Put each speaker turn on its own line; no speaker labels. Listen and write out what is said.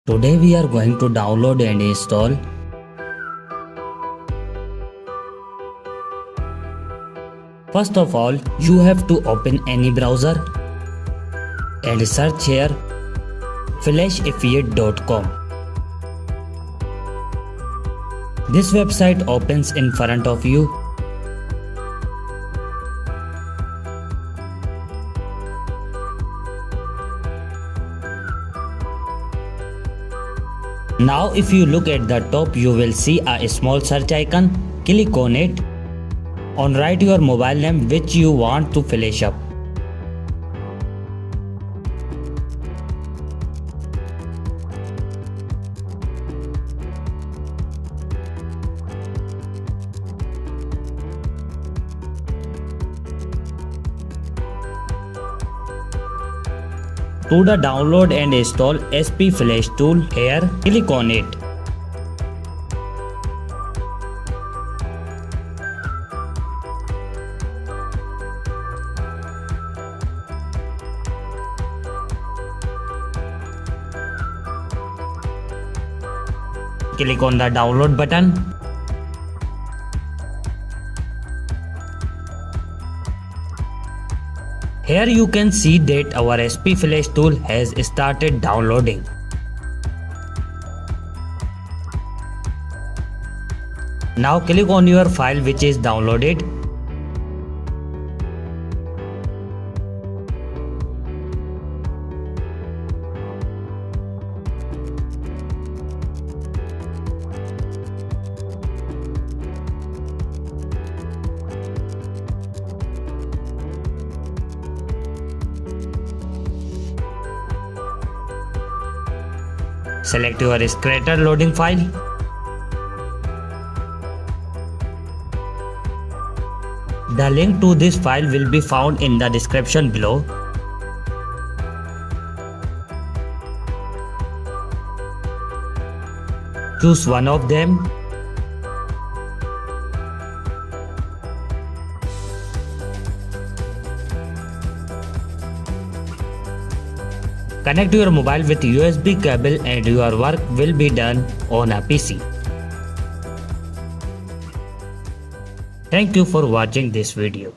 Today we are going to download and install First of all, you have to open any browser and search here flashifyit.com. This website opens in front of you. Now if you look at the top, you will see a small search icon. Click on it and write your mobile name which you want to flash up. To the download and install HP Flash tool, here click on it. Click on the download button. Here you can see that our HP Flash tool has started downloading. Now click on your file which is downloaded. Select your creator loading file. The link to this file will be found in the description below. Choose one of them. Connect your mobile with USB cable and your work will be done on a PC. Thank you for watching this video.